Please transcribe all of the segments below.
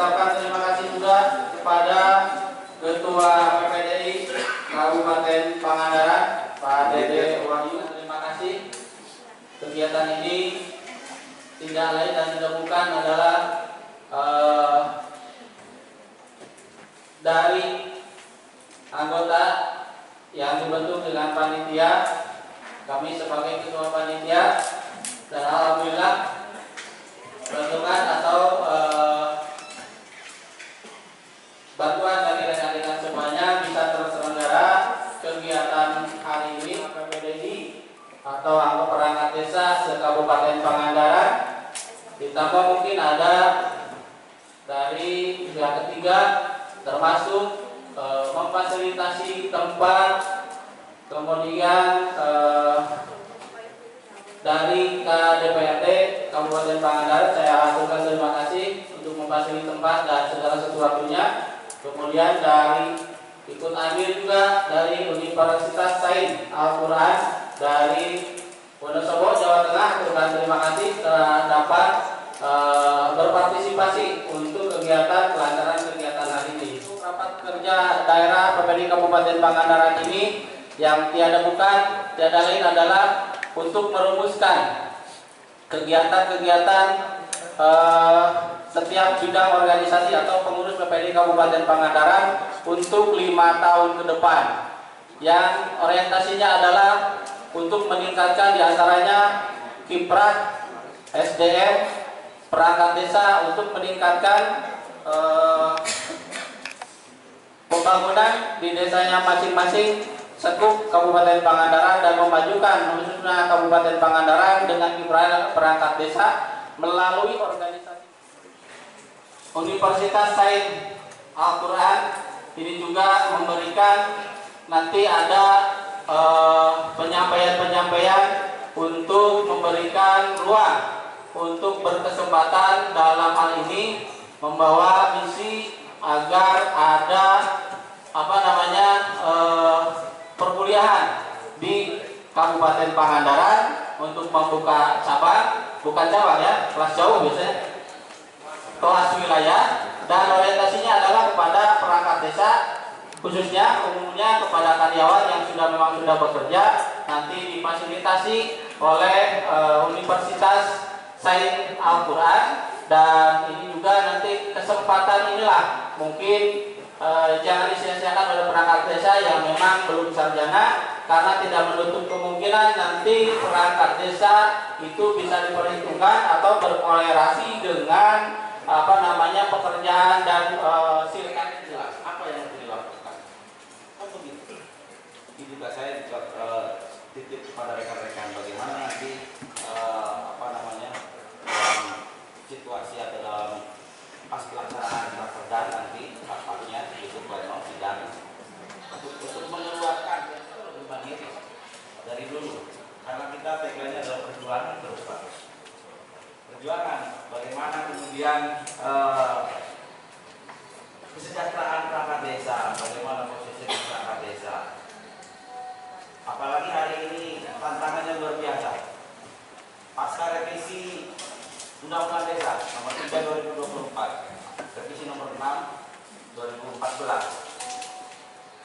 ucapkan terima kasih juga kepada Ketua PPDI Kabupaten Pangandaran, Pak Dede Wahyu. Terima kasih. Kegiatan ini tidak lain dan tidak bukan adalah dari anggota yang dibentuk dengan panitia. Kami sebagai ketua panitia dan alhamdulillah bantuan atau bantuan dari rekan-rekan semuanya bisa terselenggara kegiatan hari ini. PPDI atau angkot perangkat desa se-Kabupaten Pangandaran, ditambah mungkin ada dari pihak ketiga, termasuk memfasilitasi tempat, kemudian dari KDPRD Kabupaten Pangandaran saya aturkan terima kasih untuk memfasilitasi tempat dan segala sesuatunya. Kemudian dari ikut ambil juga dari Universitas Sains Al-Quran dari Wonosobo, Jawa Tengah. Terima kasih telah dapat berpartisipasi untuk kegiatan pelaksanaan kegiatan hari ini. Rapat kerja daerah PPDI Kabupaten Pangandaran ini yang tiada lain adalah untuk merumuskan kegiatan-kegiatan setiap bidang organisasi atau pengurus PPDI Kabupaten Pangandaran untuk 5 tahun ke depan, yang orientasinya adalah untuk meningkatkan diantaranya kiprah SDM perangkat desa, untuk meningkatkan pembangunan di desanya masing-masing sekup Kabupaten Pangandaran dan memajukan khususnya Kabupaten Pangandaran dengan kiprah perangkat desa melalui organisasi Universitas Sains Al-Quran. Ini juga memberikan nanti ada penyampaian-penyampaian untuk memberikan ruang untuk berkesempatan dalam hal ini membawa misi agar ada perkuliahan di Kabupaten Pangandaran untuk membuka cabang, bukan cabang ya, kelas jauh biasanya, kelas wilayah, dan orientasinya adalah kepada perangkat desa, khususnya umumnya kepada karyawan yang memang sudah bekerja, nanti difasilitasi oleh Universitas Sains Al-Quran. Dan ini juga nanti kesempatan inilah mungkin jangan disia-siakan oleh perangkat desa yang memang belum sarjana, karena tidak menutup kemungkinan nanti perangkat desa itu bisa diperhitungkan atau berkolerasi dengan pekerjaan dan silakan jelas apa yang harus dilakukan. Begitu. Ini juga saya titip kepada rekan-rekan bagaimana nanti situasi atau dalam pas pelaksanaan raperda nanti rapatnya itu pleno sidang untuk mengeluarkan lebih mandiri dari dulu, karena kita tagline-nya adalah perjuangan terus Pak. Perjuangan bagaimana kemudian kesejahteraan perangkat desa, bagaimana posisi perangkat desa. Apalagi hari ini tantangannya luar biasa. Pasca revisi Undang-Undang Desa nomor 3 2024, revisi nomor 6 2014.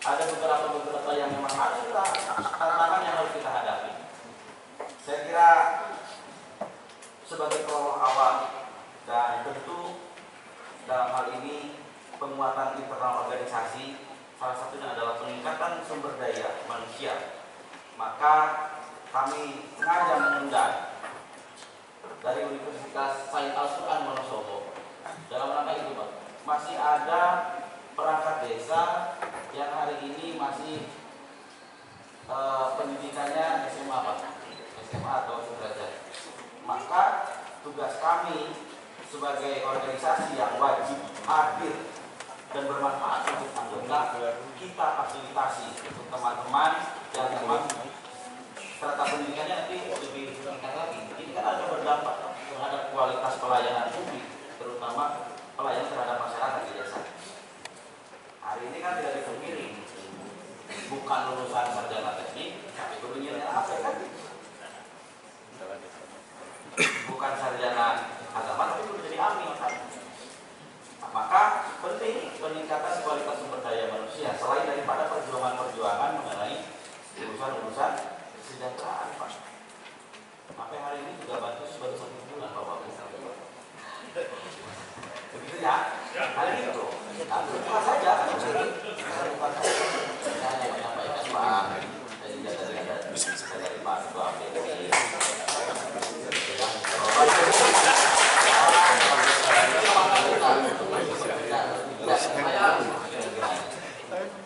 Ada beberapa yang memang adalah tantangan yang harus kita hadapi. Saya kira sebagai prolog awal, dan tentu dalam hal ini penguatan internal organisasi, salah satunya adalah peningkatan sumber daya manusia. Maka kami sengaja mengundang dari Universitas Sains Al-Quran Wonosobo. Dalam rangka itu Pak, masih ada perangkat desa yang hari ini masih pendidikannya SMA Pak, SMA atau sederajat. Maka tugas kami sebagai organisasi yang wajib hadir dan bermanfaat untuk anggota, kita fasilitasi untuk teman-teman yang memang serta pendidikannya nanti lebih meningkat lagi. Ini kan ada berdampak terhadap kualitas pelayanan publik, terutama pelayanan terhadap masyarakat di desa. Hari ini kan tidak dipungkiri, bukan lulusan sarjana teknik, tapi kebenarnya apa kan? Bukan sarjana agama, tapi belum jadi AMI kan? Nah, maka ya? Hal itu. Nah, lupa saja. Lupa saja. Saya hanya menyampaikan Pak. Saya juga dari Pak Ketua PDI.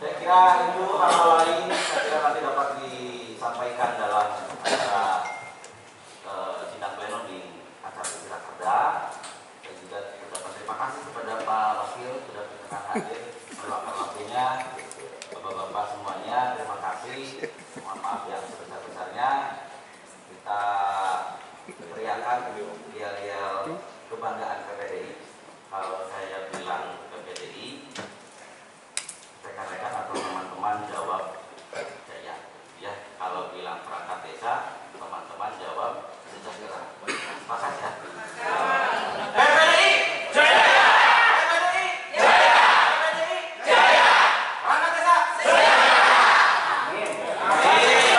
Saya kira itu hal lain saya kira nanti dapat disampaikan dalam acara sidang pleno di acara Rakerda. Saya juga ucapkan terima kasih kepada Pak Wakil sudah berkenan hadir meluangkan waktunya. Bapak-bapak semuanya terima kasih. Mohon maaf yang sebesar-besarnya. Kita teriakan yel-yel kebanggaan PPDI. Kalau saya bilang PPDI, rekan-rekan atau teman-teman jawab jaya. Ya, kalau bilang perangkat desa, teman-teman jawab sejahtera. Sepakat ya? PPDI jaya! PPDI jaya! PPDI jaya! Perangkat desa jaya! Amin. Iya.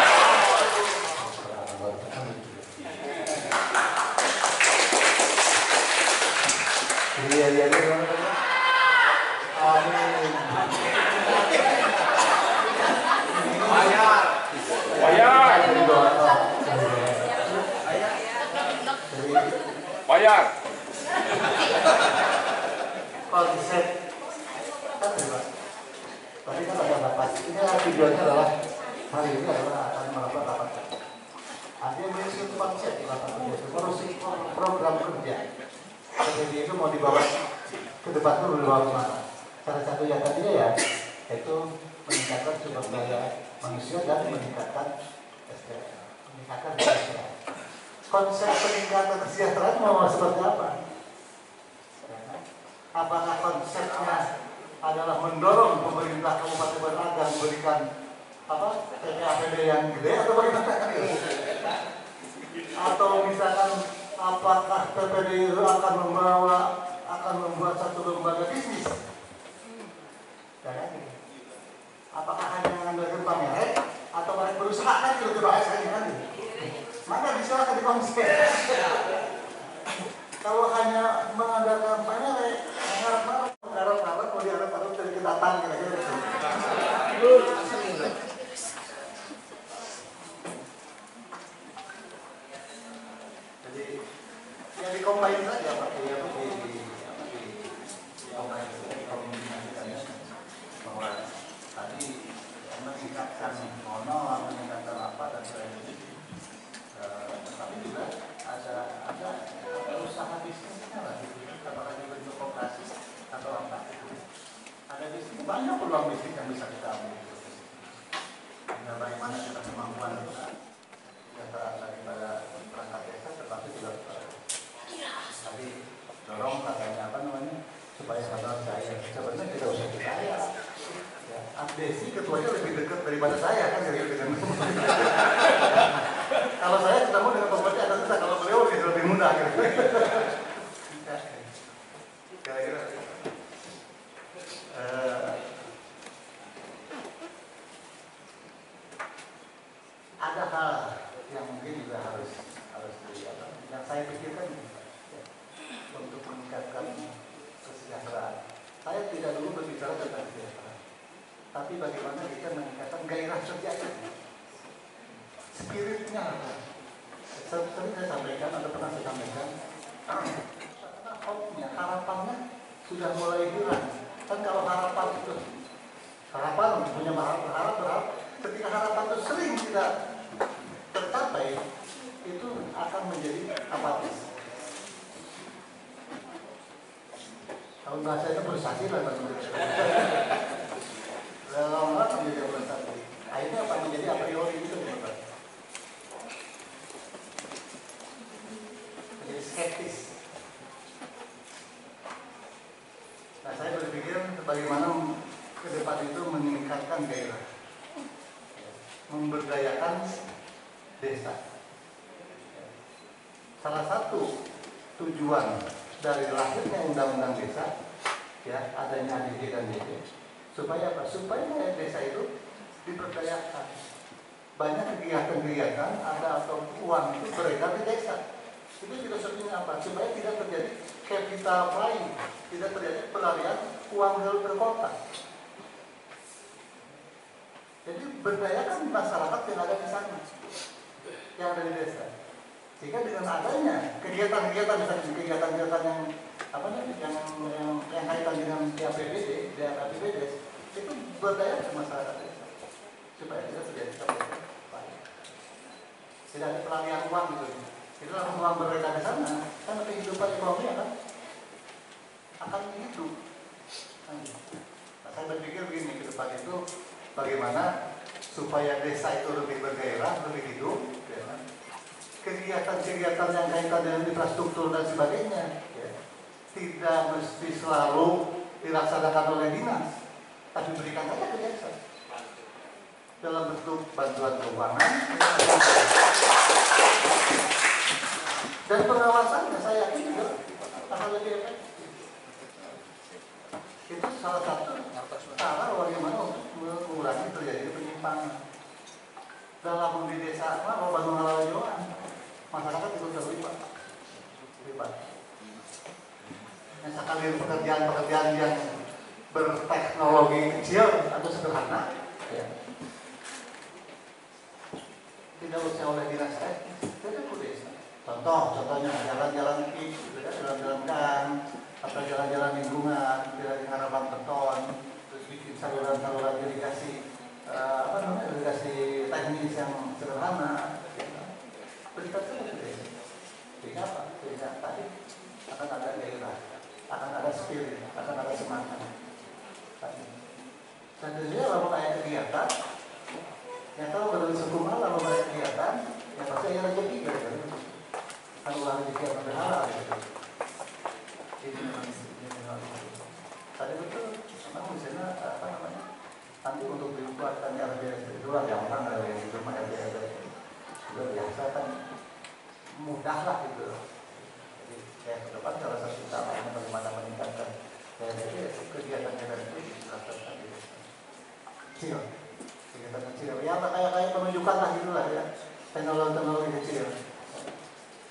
Amin. Bayar. Konsep kan tadi kan ada rapat. Ini tujuannya adalah hari ini adalah akan melakukan rapat. Artinya menyusun konsep di rapat kerja, merumuskan program kerja. Jadi itu mau dibawa ke depan itu dibawa kemana? Salah satu yang tadinya ya, yaitu meningkatkan sumber daya manusia dan meningkatkan SDM, meningkatkan kesejahteraan. Konsep peningkatan kesejahteraan mau seperti apa? Apakah konsepnya adalah mendorong pemerintah Kabupaten Banaga memberikan TPAPD yang gede atau bagaimana? Atau misalkan apakah PPD itu akan membuat satu lembaga bisnis? Apakah hanya mengandalkan pameran atau mereka berusaha kan itu bahasanya kan? Maka bisa akan dikonsep. Kalau hanya mengandalkan pameran, harap-harap mau diharap-harap dari kedatangan kira-kira gitu. Jadi yang dikombin saja Pak, bahwa tadi meningkatkan mono, meningkatkan apa dan sebagainya. Tapi juga ada usaha bisnisnya lah, apakah di bentuk koperasi atau apa. Ada bisnis, banyak peluang bisnis yang bisa kita ambil. Dengan bagaimana kita kemampuan kesejahteraan daripada perangkat desa, tetapi juga tadi dorong katanya apa namanya supaya sadar saya. Sebenarnya tidak usah saya. Abdesi ketuanya lebih dekat daripada saya kan dengan kalau saya ketemu dengan pembaca ada susah, kalau beliau lebih mudah gitu. Kira-kira ada hal yang mungkin juga harus yang saya pikirkan untuk meningkatkan kesejahteraan. Saya tidak dulu berbicara tentang kesejahteraan, tapi bagaimana kita meningkatkan gairah kerja, spiritnya. Sering saya sampaikan, ada pernah saya sampaikan, karena hope-nya, harapannya sudah mulai hilang. Kan kalau harapan itu, punya berharap, ketika harapan itu sering tidak tercapai, itu akan menjadi apatis. Kalau bahasa itu frustasi lah lama-lama akan menjadi frustasi. Akhirnya akan menjadi a priori itu menjadi skeptis. Nah, saya berpikir bagaimana ke depan itu meningkatkan gairah, memberdayakan desa. Salah satu tujuan dari lahirnya undang-undang desa, ya adanya ADD dan DD, supaya apa? Supaya desa itu diberdayakan. Banyak kegiatan-kegiatan ada atau uang itu beredar di desa. Itu filosofinya apa? Supaya tidak terjadi capital flying, tidak terjadi pelarian uang ke kota. Jadi berdayakan masyarakat yang ada di sana, yang ada di desa. Sehingga dengan adanya kegiatan-kegiatan, misalnya kegiatan-kegiatan yang apa namanya, yang kaitan dengan APBD, itu berdayakan masyarakat desa, supaya tidak terjadi capital flying. Tidak ada pelarian uang gitu. Itu langsung uang beredar di sana, kan kehidupan ekonomi akan hidup. Nah, saya berpikir begini, ke depan itu bagaimana supaya desa itu lebih bergairah, lebih hidup, ya. Kegiatan-kegiatan yang kaitan dengan infrastruktur dan sebagainya, ya, tidak mesti selalu dilaksanakan oleh dinas, tapi berikan saja ke desa dalam bentuk bantuan keuangan dan pengawasannya. Saya yakin juga akan lebih efektif. Itu salah satu cara bagaimana untuk mengurangi terjadi penyimpangan dalam di desa. Kalau bangun halaman masyarakat ikut terlibat. Yang sekali pekerjaan-pekerjaan yang berteknologi kecil atau sederhana, ya, tidak usah oleh dinas jadi desa. Contohnya jalan-jalan jalan-jalan gang atau jalan-jalan lingkungan, dari harapan beton, terus bikin saluran-saluran irigasi, irigasi teknis yang sederhana. Berikan saja ke desa. Sehingga apa? Sehingga tadi akan ada gairah, akan ada spirit, akan ada semangat. Dan tentunya kalau ada kegiatan, yang tahu berarti sekumar kalau ada kegiatan, yang pasti ada rezeki kan? Kan ulah rezeki yang berhala gitu. Ini memang tadi betul, memang misalnya apa namanya? Nanti untuk dibuatkan RBS itu gampang kalau yang itu mah RBS sudah biasa kan, mudah lah gitu. Jadi kayak ke depan salah satu utamanya bagaimana meningkatkan kegiatan-kegiatan itu dilaksanakan di desa. Kecil, kegiatan kecil. Ya kayak penunjukan lah gitulah ya, teknologi kecil.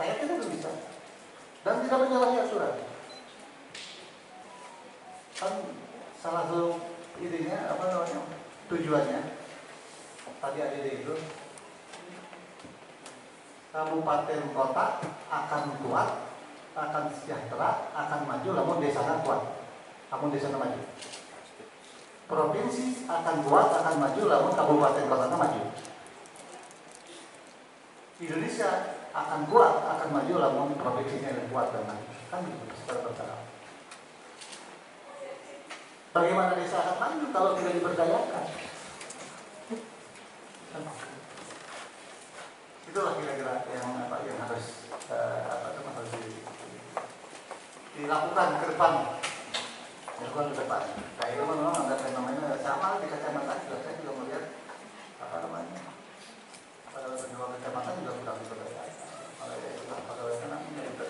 Saya tidak bisa dan tidak menyalahi aturan. Kan salah satu idenya apa namanya, tujuannya tadi ada itu kabupaten kota akan kuat, akan sejahtera, akan maju, namun desanya kuat, namun desanya maju. Provinsi akan kuat, akan maju, namun kabupaten kotanya maju. Indonesia akan kuat, akan maju, namun provinsinya yang kuat dan maju. Kan gitu, secara bertahap. Bagaimana desa akan maju kalau tidak diberdayakan? Itulah kira-kira yang harus harus dilakukan ke depan. Dilakukan ke depan. Kayak itu memang ada fenomena sama di kecamatan juga. Saya juga melihat apa namanya, pada penjual kecamatan juga sudah diberdayakan. Pada namanya itu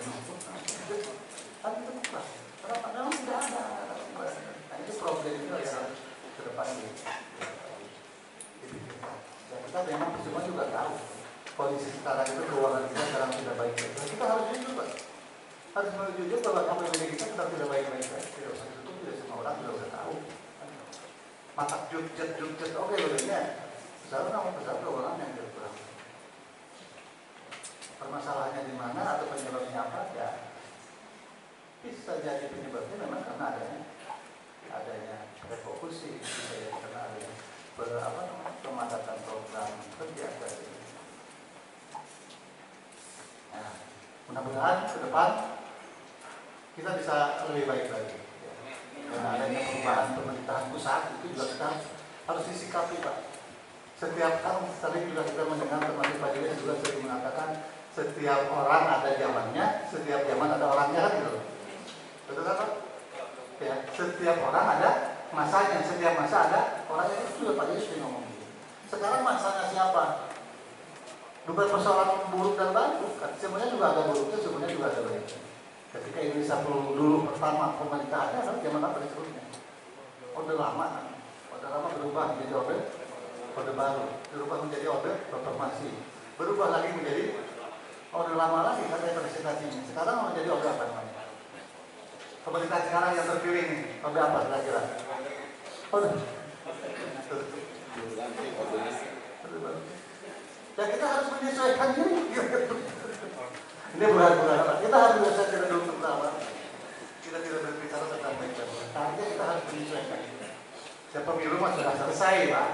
kan itu bukan. Kenapa? Memang tidak ada. Nah itu problem itu adalah ke depan ini. Ya, kita memang semua juga tahu kondisi sekarang itu, keuangan kita sekarang tidak baik-baik. Kita harus jujur, Pak. Harus jujur bahwa APBD kita sedang tidak baik-baik. Tidak usah ditutup, tidak semua orang tidak usah tahu. Masak jujur, oke begini. Misalnya nama besar keuangan yang kurang. Permasalahannya di mana atau penyebabnya apa? Ya, bisa jadi penyebabnya memang karena adanya refocusing, bisa jadi karena adanya pemadatan program kerja dari. Nah, mudah-mudahan ke depan kita bisa lebih baik lagi. Karena adanya perubahan pemerintahan pusat itu juga kita harus disikapi, Pak. Setiap kan sering juga kita mendengar, termasuk Pak Julius juga sering mengatakan setiap orang ada zamannya, setiap zaman ada orangnya kan gitu. Betul kan, Pak? Ya, setiap orang ada masanya, setiap masa ada orangnya, itu juga Pak Julius sering ngomong. Sekarang masanya siapa? Bukan persoalan buruk dan baik, kan? Semuanya juga ada buruknya, semuanya juga ada baiknya. Ketika Indonesia dulu pertama pemerintahannya kan zaman apa disebutnya? Orde lama, kan? Orde lama berubah menjadi orde baru, berubah menjadi orde reformasi, berubah lagi menjadi Udah lama lagi katanya presentasinya. Sekarang mau jadi OB apa namanya? Pemerintah sekarang yang terpilih nih, OB apa kira-kira? Ya kita harus menyesuaikan diri. Ini bulan-bulan kita harus menyesuaikan dulu pertama. Kita tidak berbicara tentang baik-baik. Artinya kita harus menyesuaikan. Ya pemilu mah sudah selesai, Pak.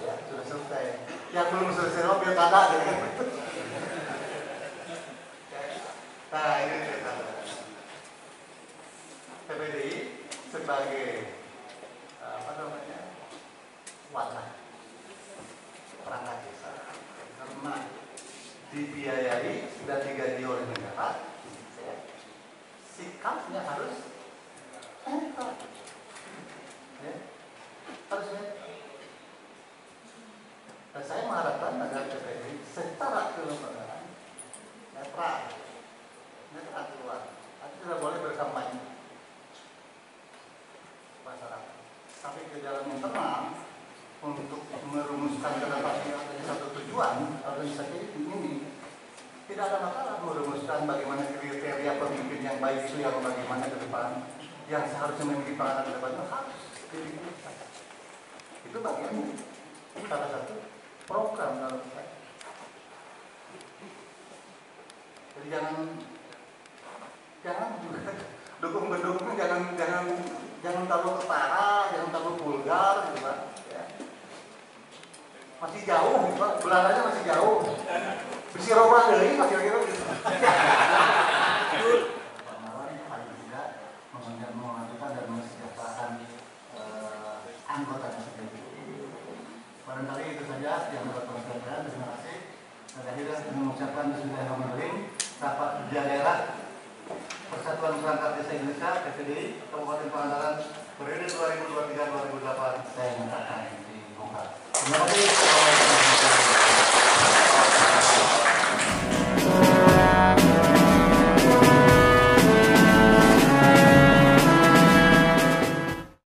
Ya, sudah selesai. Yang belum selesai mah pilkada gitu kan. Nah, ini cerita. PPDI sebagai apa namanya? Wadah perangkat desa karena dibiayai dan digaji oleh negara, ya, sikapnya harus netral, ya, harus netral. Dan saya mengharapkan agar PPDI secara kelembagaan netral keluar, tapi tidak boleh berkampanye masyarakat. Tapi ke dalam internal untuk merumuskan kenapa satu tujuan organisasi ini tidak ada masalah merumuskan bagaimana kriteria pemimpin yang baik itu yang bagaimana ke depan yang seharusnya memiliki peranan ke depan itu harus dipikirkan. Itu bagian salah satu program dalam saya. Jadi jangan juga dukung-mendukung, jangan terlalu ketara, jangan terlalu vulgar gitu Pak. Ya. Masih jauh gitu Pak, belananya masih jauh. Bisi roba deui masih kira gitu. Paling tidak memajukan dan mensejahterakan anggotanya sendiri. Barangkali itu saja yang dapat saya sampaikan. Terima kasih. Dan akhirnya mengucapkan bismillahirrahmanirrahim. Rapat kerja daerah Persatuan Perangkat Desa Indonesia PPDI Kabupaten Pangandaran periode 2023-2028 saya nyatakan dibuka. Terima kasih.